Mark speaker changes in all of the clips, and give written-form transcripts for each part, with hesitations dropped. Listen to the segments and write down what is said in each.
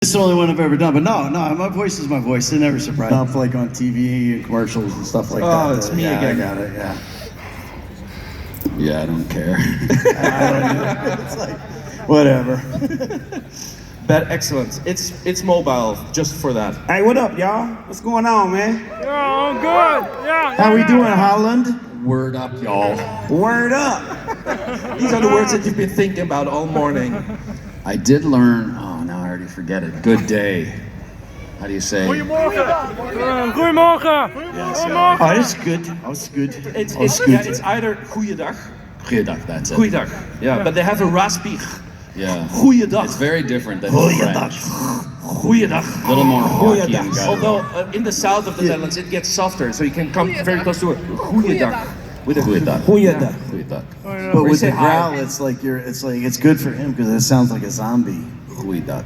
Speaker 1: It's the only one I've ever done, but no, my voice is my voice. It never surprised me. Like on TV and commercials and stuff like that.
Speaker 2: Oh, it's me again.
Speaker 1: I got it, yeah.
Speaker 3: Yeah, I don't care.
Speaker 1: I don't either. It's like, whatever.
Speaker 2: Excellent. It's mobile, just for that.
Speaker 4: Hey, what up, y'all? What's going on, man?
Speaker 5: Yeah, I'm good. Yeah.
Speaker 1: How we doing, Holland?
Speaker 3: Word up, y'all.
Speaker 4: Word up.
Speaker 2: These are the words that you've been thinking about all morning.
Speaker 3: I did learn, oh, now I already forget it. Good day. How do you say?
Speaker 5: Goedemorgen. Goedemorgen.
Speaker 3: Yes,
Speaker 1: Oh, that's good. That's good.
Speaker 2: It's
Speaker 1: good.
Speaker 2: yeah, it's either goeiedag,
Speaker 3: Goeiedag, that's it.
Speaker 2: goeiedag. Yeah, but they have a raspy.
Speaker 3: Yeah.
Speaker 2: Goeiedag.
Speaker 3: It's very different than
Speaker 1: Goeiedag.
Speaker 3: French.
Speaker 2: Goeiedag.
Speaker 3: A little more Hawaiian.
Speaker 2: Although in the south of the Netherlands it gets softer, so you can come very close to it. Goeiedag. With a
Speaker 3: Goeiedag.
Speaker 1: Goeiedag.
Speaker 3: Goeiedag.
Speaker 1: But with
Speaker 2: say
Speaker 1: the
Speaker 2: hi.
Speaker 1: growl, it's good for him because it sounds like a zombie.
Speaker 3: Goeiedag.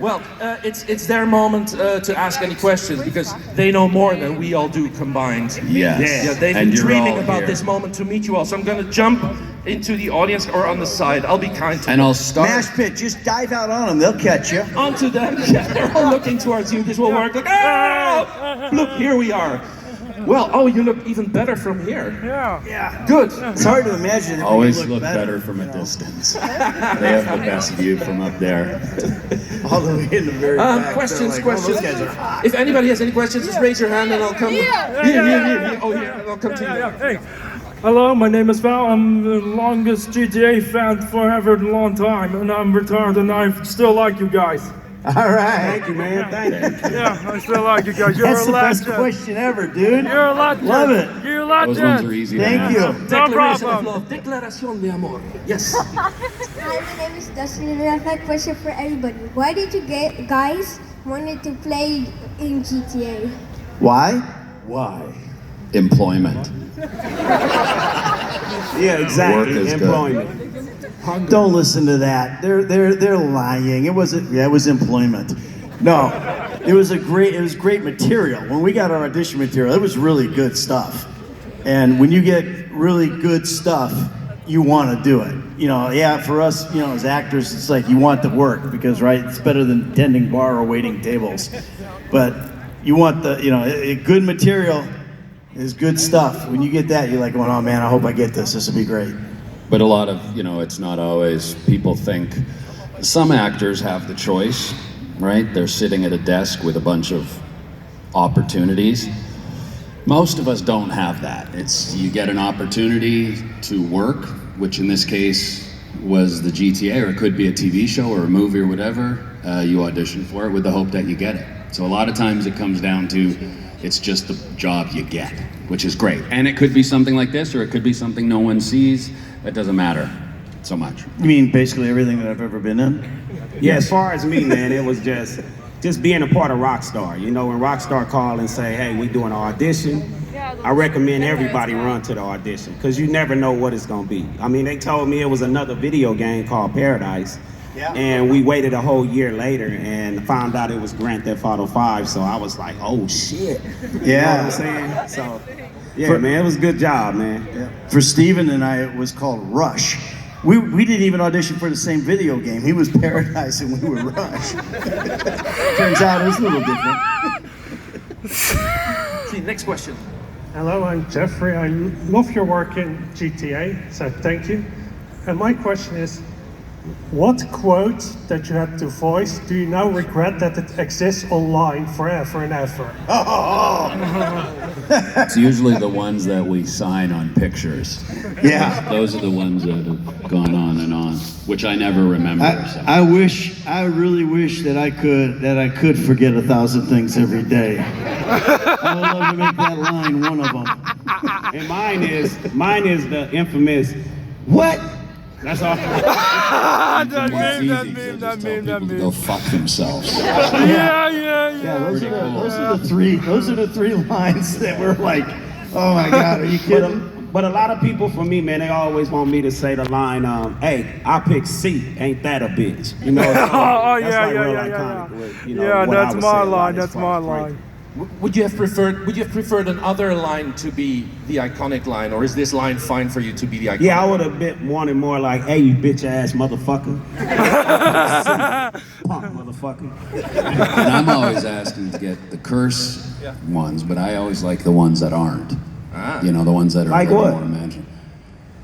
Speaker 2: Well, it's their moment to ask any questions because they know more than we all do combined.
Speaker 3: Yes.
Speaker 2: Yeah, they've
Speaker 3: And
Speaker 2: been
Speaker 3: you're
Speaker 2: dreaming
Speaker 3: all
Speaker 2: about
Speaker 3: here.
Speaker 2: this moment to meet you all. So I'm gonna jump into the audience or on the side. I'll be kind to
Speaker 3: And I'll start.
Speaker 1: Mash pit, just dive out on them. They'll catch you.
Speaker 2: onto them. Yeah, they're all looking towards you. This will work. Like, oh, look, here we are. Well, oh, you look even better from here.
Speaker 5: Yeah.
Speaker 2: Good.
Speaker 1: It's hard to imagine. If
Speaker 3: Always
Speaker 1: you
Speaker 3: look better from a distance. They have the best view from up there.
Speaker 1: All the way in the very back.
Speaker 2: Questions,
Speaker 1: They're like,
Speaker 2: questions.
Speaker 1: Oh, those guys are hot.
Speaker 2: If anybody has any questions, just raise your hand and I'll come. Here. Oh, yeah, and I'll come to you.
Speaker 5: Hey. Hello, my name is Val. I'm the longest GTA fan forever in a long time, and I'm retired, and I still like you guys.
Speaker 1: All right.
Speaker 4: Thank you, man. Thank you.
Speaker 5: Yeah, I still like you guys. You're
Speaker 1: That's
Speaker 5: a
Speaker 1: the best
Speaker 5: legend.
Speaker 1: question ever, dude.
Speaker 5: You're a legend.
Speaker 1: Love it.
Speaker 5: You're a
Speaker 3: Those
Speaker 5: legend.
Speaker 3: ones are easy to
Speaker 1: Thank
Speaker 3: answer.
Speaker 1: you.
Speaker 5: No
Speaker 2: Declaration of
Speaker 5: problem.
Speaker 2: love. Declaración de amor. Yes.
Speaker 6: Hi, my name is Dustin, and I have a question for everybody. Why did you guys wanted to play in GTA?
Speaker 1: Why?
Speaker 3: Why? Employment.
Speaker 4: Yeah, exactly.
Speaker 3: Work is good.
Speaker 4: Employment.
Speaker 1: Don't listen to that. They're lying. It was employment. No, it was great material. When we got our audition material, it was really good stuff. And when you get really good stuff, you want to do it. You know, yeah, for us, you know, as actors, it's like you want the work because, right, it's better than tending bar or waiting tables. But you want good material is good stuff. When you get that, you're like going, oh man, I hope I get this. This will be great.
Speaker 3: But a lot of, it's not always, people think, some actors have the choice, right? They're sitting at a desk with a bunch of opportunities. Most of us don't have that. It's, you get an opportunity to work, which in this case was the GTA, or it could be a TV show or a movie or whatever. You audition for it with the hope that you get it. So a lot of times it comes down to, it's just the job you get, which is great. And it could be something like this, or it could be something no one sees. That doesn't matter so much.
Speaker 1: You mean basically everything that I've ever been in?
Speaker 4: Yeah, as far as me, man, it was just being a part of Rockstar. You know, when Rockstar call and say, hey, we doing an audition, I recommend everybody run to the audition because you never know what it's gonna be. I mean, they told me it was another video game called Paradise.
Speaker 1: Yeah.
Speaker 4: And we waited a whole year later and found out it was Grand Theft Auto 5, so I was like, oh shit. You know what I'm saying? So, yeah, man, it was a good job, man.
Speaker 1: Yeah. For Steven and I, it was called Rush. We didn't even audition for the same video game. He was Paradise and we were Rush. Turns out it was a little different.
Speaker 2: See, next question.
Speaker 7: Hello, I'm Jeffrey. I love your work in GTA, so thank you. And my question is, what quote that you had to voice do you now regret that it exists online forever and ever?
Speaker 3: It's usually the ones that we sign on pictures.
Speaker 1: Yeah.
Speaker 3: Those are the ones that have gone on and on, which I never remember. so.
Speaker 1: I really wish that I could forget 1,000 things every day. I would love to make that line one of them.
Speaker 4: And mine is the infamous, what? That's all.
Speaker 5: that
Speaker 3: It's easy, so just tell people to go fuck themselves.
Speaker 5: Yeah.
Speaker 1: Yeah, those are the three lines that were like, oh my God, are you kidding?
Speaker 4: But a lot of people, for me, man, they always want me to say the line, hey, I pick C, ain't that a bitch? You know, so
Speaker 5: Oh,
Speaker 4: that's
Speaker 5: yeah,
Speaker 4: like
Speaker 5: yeah,
Speaker 4: real
Speaker 5: yeah,
Speaker 4: iconic
Speaker 5: yeah.
Speaker 4: with, you know,
Speaker 5: Yeah,
Speaker 4: what I
Speaker 5: that's
Speaker 4: would
Speaker 5: my
Speaker 4: say a lot
Speaker 5: line,
Speaker 4: as
Speaker 5: that's
Speaker 4: far
Speaker 5: my
Speaker 4: as
Speaker 5: line.
Speaker 4: Frank.
Speaker 2: Would you have preferred another line to be the iconic line, or is this line fine for you to be the iconic?
Speaker 4: Yeah, I would have wanted more like, hey, you bitch ass motherfucker. Punk motherfucker.
Speaker 3: And I'm always asking to get the curse ones, but I always like the ones that aren't. You know, the ones that are
Speaker 4: Like
Speaker 3: a little
Speaker 4: what?
Speaker 3: more imagined.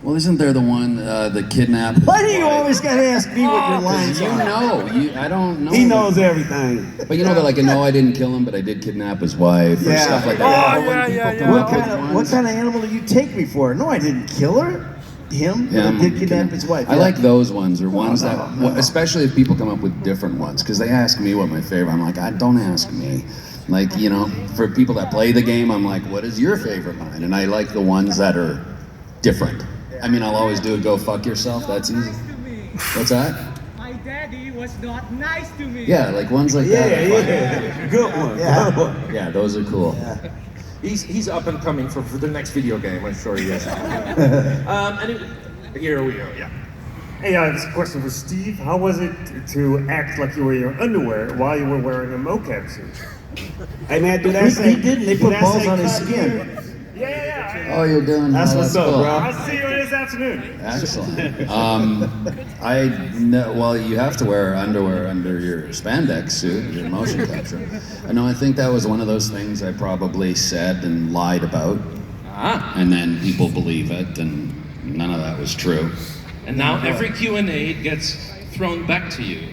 Speaker 3: Well, isn't there the one, the kidnap?
Speaker 1: Why do you always gotta ask me what your lines
Speaker 3: You
Speaker 1: are?
Speaker 3: know, I don't know.
Speaker 4: He knows everything.
Speaker 3: But you know, they're like, no, I didn't kill him, but I did kidnap his wife, or
Speaker 1: Yeah.
Speaker 3: stuff like that.
Speaker 5: Oh,
Speaker 3: You know, when
Speaker 5: yeah,
Speaker 3: people
Speaker 5: yeah,
Speaker 3: come
Speaker 5: yeah.
Speaker 3: up with
Speaker 1: What
Speaker 3: ones-
Speaker 1: kind of animal did you take me for? No, I didn't kill her. Him? But I did kidnap his wife.
Speaker 3: I
Speaker 1: yeah.
Speaker 3: like those ones, or ones that,
Speaker 1: no.
Speaker 3: especially if people come up with different ones, because they ask me what my favorite. I'm like, don't ask me. Like, you know, for people that play the game, I'm like, what is your favorite line? And I like the ones that are different. I mean, I'll always do it. Go fuck yourself. That's easy. What's that?
Speaker 8: My daddy was not nice to me.
Speaker 3: Yeah, like ones like that. are fun.
Speaker 4: Good one.
Speaker 1: Yeah.
Speaker 4: Good one.
Speaker 3: Yeah, those are cool.
Speaker 2: He's up and coming for the next video game, I'm sure he is. Here we go, yeah.
Speaker 5: Hey, I have a question for Steve. How was it to act like you were in your underwear while you were wearing a mocap suit?
Speaker 4: Hey man, do that
Speaker 1: He didn't. They put balls on his skin.
Speaker 5: Yeah.
Speaker 3: Oh, you're doing.
Speaker 4: That's
Speaker 3: oh,
Speaker 4: what's up,
Speaker 3: cool.
Speaker 4: bro.
Speaker 5: I'll see you this afternoon.
Speaker 3: Excellent. I know. Well, you have to wear underwear under your spandex suit, your motion capture. I know. I think that was one of those things I probably said and lied about, and then people believe it, and none of that was true.
Speaker 9: And now every Q&A gets thrown back to you.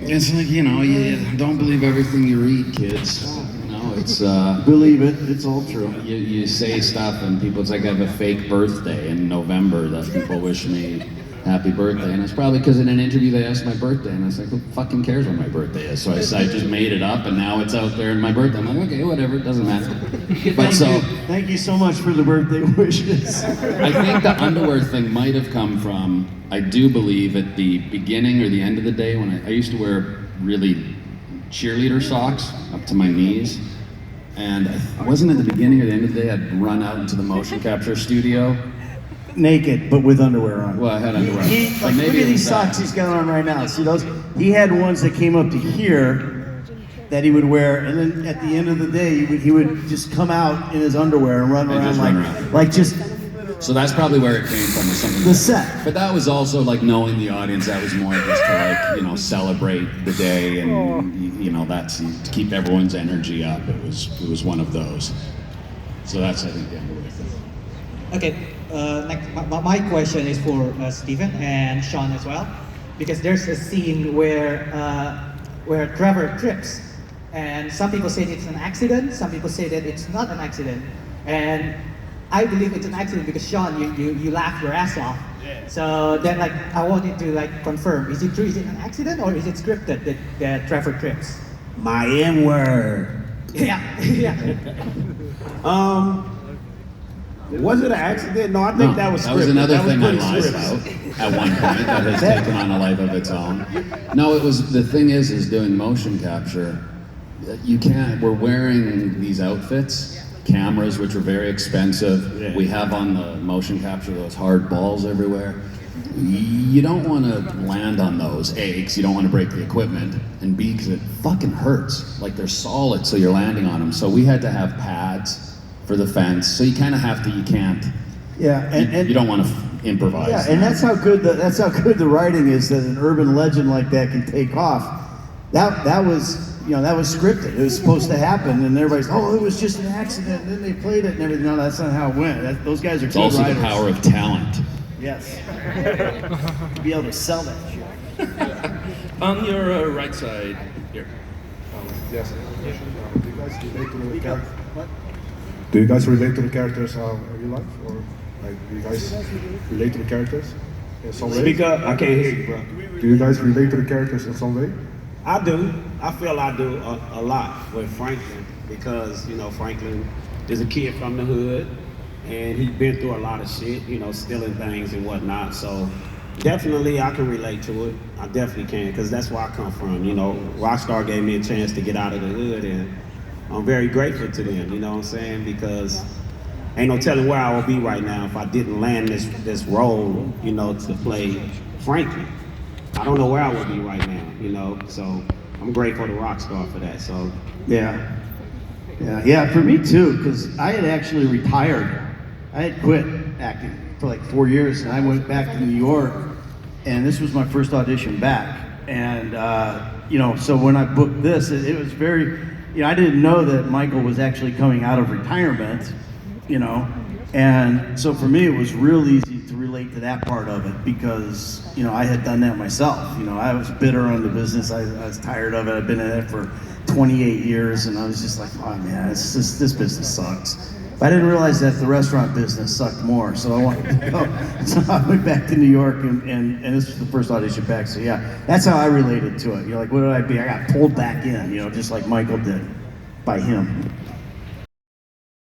Speaker 3: It's like, you know, you don't believe everything you read, kids. You know, it's
Speaker 1: Believe it. It's all true.
Speaker 3: you say stuff and people, it's like I have a fake birthday in November that people wish me happy birthday, and it's probably because in an interview they asked my birthday, and I was like, who fucking cares when my birthday is? So I just made it up, and now it's out there in my birthday. I'm like, okay, whatever, it doesn't matter. But so
Speaker 1: Thank you so much for the birthday wishes.
Speaker 3: I think the underwear thing might have come from, I do believe at the beginning or the end of the day when I used to wear really cheerleader socks up to my knees, and it wasn't at the beginning or the end of the day, I'd run out into the motion capture studio.
Speaker 1: Naked, but with underwear on.
Speaker 3: Well, I had underwear. But
Speaker 1: Like,
Speaker 3: maybe
Speaker 1: look at
Speaker 3: it
Speaker 1: these
Speaker 3: was that.
Speaker 1: socks he's got on right now. See those? He had ones that came up to here that he would wear, and then at the end of the day, he would just come out in his underwear and run
Speaker 3: And
Speaker 1: around
Speaker 3: just
Speaker 1: like,
Speaker 3: run around.
Speaker 1: like just
Speaker 3: So that's probably where it came from, or something.
Speaker 1: the set.
Speaker 3: But that was also like knowing the audience. That was more just to like, you know, celebrate the day, and you know, that's to keep everyone's energy up. It was one of those. So that's, I think, the underwear thing.
Speaker 8: Okay, next, my question is for Stephen and Sean as well, because there's a scene where Trevor trips, and some people say it's an accident, some people say that it's not an accident, and I believe it's an accident because Sean, you laughed your ass off. So then, like, I wanted to like confirm: is it true? Is it an accident or is it scripted that Trevor trips?
Speaker 4: My N word.
Speaker 8: Yeah, yeah.
Speaker 4: Was it an accident? No, I think that was scripted.
Speaker 3: That was another
Speaker 4: That was
Speaker 3: thing I
Speaker 4: pretty
Speaker 3: lied
Speaker 4: scripted.
Speaker 3: about at one point that has taken on a life of its own. No, it was, the thing is doing motion capture, you can't, we're wearing these outfits, cameras which are very expensive.
Speaker 4: Yeah.
Speaker 3: We have on the motion capture those hard balls everywhere. You don't want to land on those, A, because you don't want to break the equipment, and B, because it fucking hurts. Like, they're solid, so you're landing on them. So we had to have pads for the fence, so you kind of have to, you can't,
Speaker 1: Yeah, and
Speaker 3: you don't want to improvise.
Speaker 1: yeah, and that's how good the writing is, that an urban legend like that can take off. That was, you know, that was scripted. It was supposed to happen, and everybody's, oh, it was just an accident. And then they played it and everything. No, that's not how it went. Those guys are
Speaker 3: It's
Speaker 1: good
Speaker 3: also
Speaker 1: writers.
Speaker 3: the power of talent.
Speaker 1: Yes. To be able to sell that shit.
Speaker 9: On your right side, here.
Speaker 10: Yes. Do you guys relate to the characters in real life, or like do you guys relate to the characters in some way?
Speaker 4: Speak up. I can't hear you, bro.
Speaker 10: Do you guys relate to the characters in some way?
Speaker 4: I do. I feel I do a lot with Franklin because, you know, Franklin is a kid from the hood and he's been through a lot of shit, you know, stealing things and whatnot. So definitely I can relate to it. I definitely can, because that's where I come from. You know, Rockstar gave me a chance to get out of the hood, and I'm very grateful to them, you know what I'm saying? Because ain't no telling where I would be right now if I didn't land this role, you know, to play Franklin. I don't know where I would be right now, you know? So I'm grateful to Rockstar for that, so.
Speaker 1: Yeah. Yeah, for me too, because I had actually retired. I had quit acting for like 4 years, and I went back to New York, and this was my first audition back. And so when I booked this, it was very, I didn't know that Michael was actually coming out of retirement, and so for me it was real easy to relate to that part of it because I had done that myself. I was bitter on the business. I was tired of it. I've been in it for 28 years, and I was just like, oh man, this business sucks. But I didn't realize that the restaurant business sucked more, so I wanted to go. So I went back to New York, and this was the first audition back. So yeah, that's how I related to it. Like, what did I be? I got pulled back in, just like Michael did by him.